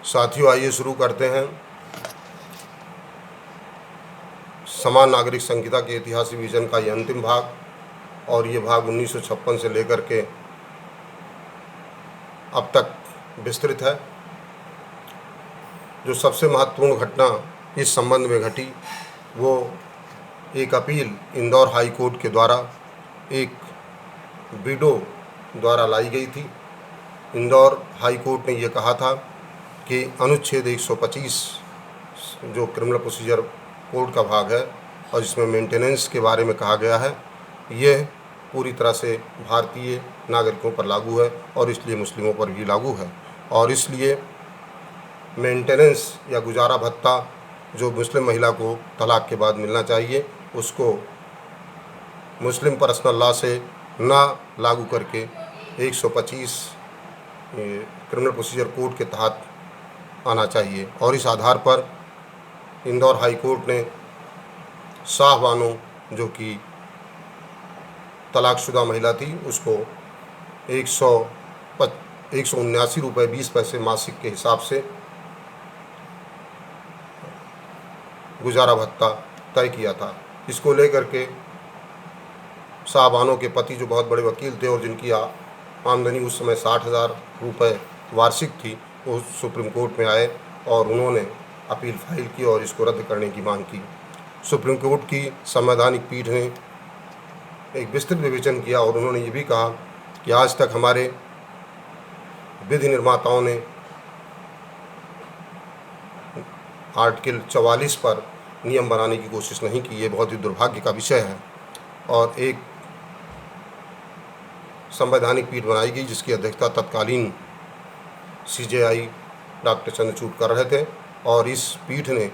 साथियों, आइए शुरू करते हैं समान नागरिक संहिता के ऐतिहासिक विजन का ये अंतिम भाग। और ये भाग 1956 से लेकर के अब तक विस्तृत है। जो सबसे महत्वपूर्ण घटना इस संबंध में घटी वो एक अपील इंदौर हाई कोर्ट के द्वारा एक बीडो द्वारा लाई गई थी। इंदौर हाई कोर्ट ने ये कहा था कि अनुच्छेद 125 जो क्रिमिनल प्रोसीजर कोड का भाग है और जिसमें मेंटेनेंस के बारे में कहा गया है, यह पूरी तरह से भारतीय नागरिकों पर लागू है और इसलिए मुस्लिमों पर भी लागू है। और इसलिए मेंटेनेंस या गुजारा भत्ता जो मुस्लिम महिला को तलाक के बाद मिलना चाहिए, उसको मुस्लिम पर्सनल लॉ से ना लागू करके 125 क्रिमिनल प्रोसीजर कोड के तहत आना चाहिए। और इस आधार पर इंदौर हाई कोर्ट ने शाह बानो जो कि तलाकशुदा महिला थी उसको 179 रुपये 20 पैसे मासिक के हिसाब से गुजारा भत्ता तय किया था। इसको लेकर के शाह बानो के पति जो बहुत बड़े वकील थे और जिनकी आमदनी उस समय 60,000 रुपये वार्षिक थी, वो सुप्रीम कोर्ट में आए और उन्होंने अपील फाइल की और इसको रद्द करने की मांग की। सुप्रीम कोर्ट की संवैधानिक पीठ ने एक विस्तृत विवेचन किया और उन्होंने ये भी कहा कि आज तक हमारे विधि निर्माताओं ने आर्टिकल 44 पर नियम बनाने की कोशिश नहीं की। ये बहुत ही दुर्भाग्य का विषय है। और एक संवैधानिक पीठ बनाई गई जिसकी अध्यक्षता तत्कालीन CJI डॉक्टर चंद्रचूड़ कर रहे थे। और इस पीठ ने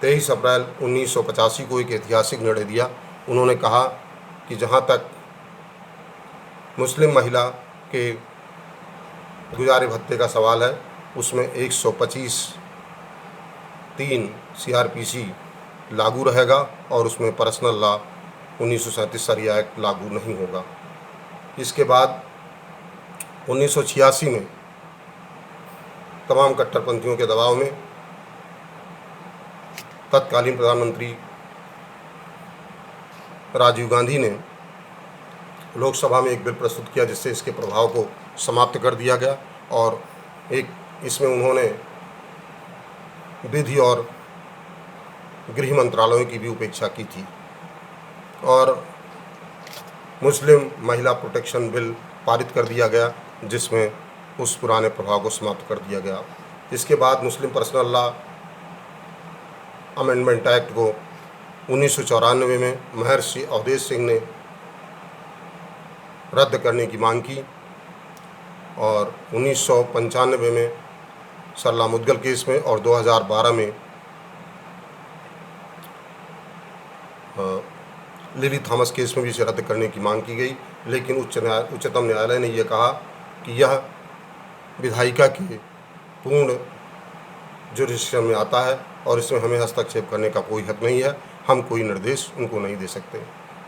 23 अप्रैल 1985 को एक ऐतिहासिक निर्णय दिया। उन्होंने कहा कि जहाँ तक मुस्लिम महिला के गुजारे भत्ते का सवाल है, उसमें 125(3) CRPC लागू रहेगा और उसमें पर्सनल लॉ 1937 शरिया एक्ट लागू नहीं होगा। इसके बाद 1986 में तमाम कट्टरपंथियों के दबाव में तत्कालीन प्रधानमंत्री राजीव गांधी ने लोकसभा में एक बिल प्रस्तुत किया जिससे इसके प्रभाव को समाप्त कर दिया गया। और एक इसमें उन्होंने विधि और गृह मंत्रालयों की भी उपेक्षा की थी और मुस्लिम महिला प्रोटेक्शन बिल पारित कर दिया गया जिसमें उस पुराने प्रभाव को समाप्त कर दिया गया। इसके बाद मुस्लिम पर्सनल लॉ अमेंडमेंट एक्ट को 1994 में महर्षि अवधेश सिंह ने रद्द करने की मांग की और 1995 में सरला मुद्गल केस में और 2012 में लिली थॉमस केस में भी इसे रद्द करने की मांग की गई। लेकिन उच्चतम न्यायालय ने यह कहा कि यह विधायिका के पूर्ण जुरिडिक्शन में आता है और इसमें हमें हस्तक्षेप करने का कोई हक नहीं है। हम कोई निर्देश उनको नहीं दे सकते।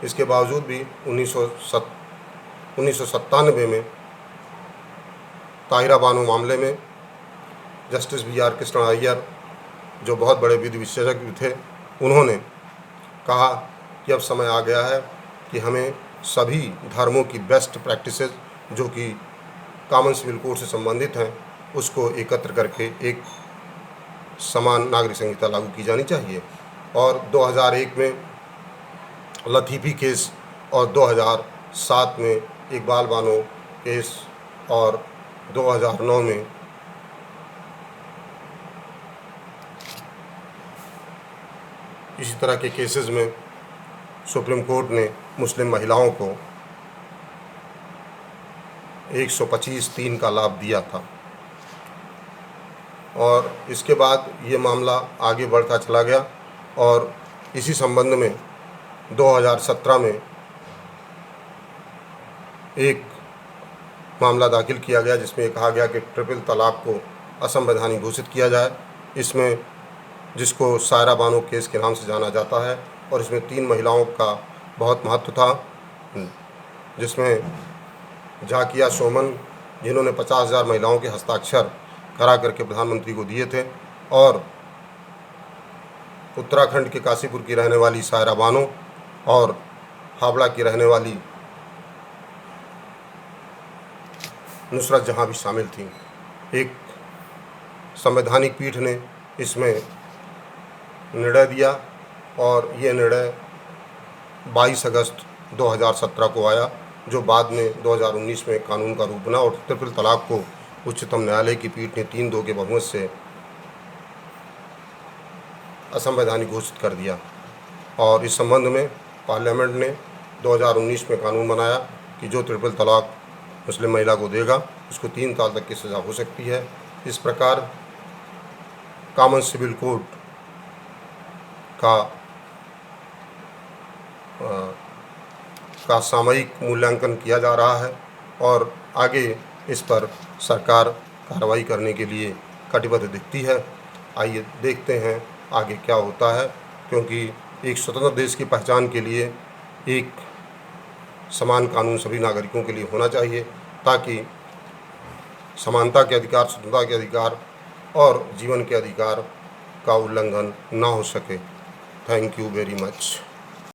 इसके बावजूद भी 1997 में ताहिरा बानो मामले में जस्टिस BR कृष्ण अय्यर जो बहुत बड़े विधि विशेषज्ञ थे, उन्होंने कहा कि अब समय आ गया है कि हमें सभी धर्मों की बेस्ट प्रैक्टिसेस जो कि कॉमन सिविल कोड से संबंधित हैं उसको एकत्र करके एक समान नागरिक संहिता लागू की जानी चाहिए। और 2001 में लतीफ़ी केस और 2007 में इकबाल बानो केस और 2009 में इसी तरह के केसेस में सुप्रीम कोर्ट ने मुस्लिम महिलाओं को 125(3) का लाभ दिया था। और इसके बाद ये मामला आगे बढ़ता चला गया और इसी संबंध में 2017 में एक मामला दाखिल किया गया जिसमें कहा गया कि ट्रिपल तलाक को असंवैधानिक घोषित किया जाए। इसमें जिसको सायरा बानो केस के नाम से जाना जाता है और इसमें 3 महिलाओं का बहुत महत्व था, जिसमें झाकिया सोमन, जिन्होंने 50,000 महिलाओं के हस्ताक्षर करा करके प्रधानमंत्री को दिए थे, और उत्तराखंड के काशीपुर की रहने वाली सायरा बानो और हावड़ा की रहने वाली नुसरत जहाँ भी शामिल थीं। एक संवैधानिक पीठ ने इसमें निर्णय दिया और ये निर्णय 22 अगस्त 2017 को आया, जो बाद में 2019 में कानून का रूप बना और ट्रिपल तलाक को उच्चतम न्यायालय की पीठ ने 3-2 के बहुमत से असंवैधानिक घोषित कर दिया। और इस संबंध में पार्लियामेंट ने 2019 में कानून बनाया कि जो ट्रिपल तलाक मुस्लिम महिला को देगा उसको 3 साल तक की सज़ा हो सकती है। इस प्रकार कॉमन सिविल कोड का सामयिक मूल्यांकन किया जा रहा है और आगे इस पर सरकार कार्रवाई करने के लिए कटिबद्ध दिखती है। आइए देखते हैं आगे क्या होता है, क्योंकि एक स्वतंत्र देश की पहचान के लिए एक समान कानून सभी नागरिकों के लिए होना चाहिए, ताकि समानता के अधिकार, स्वतंत्रता के अधिकार और जीवन के अधिकार का उल्लंघन ना हो सके। Thank you very much.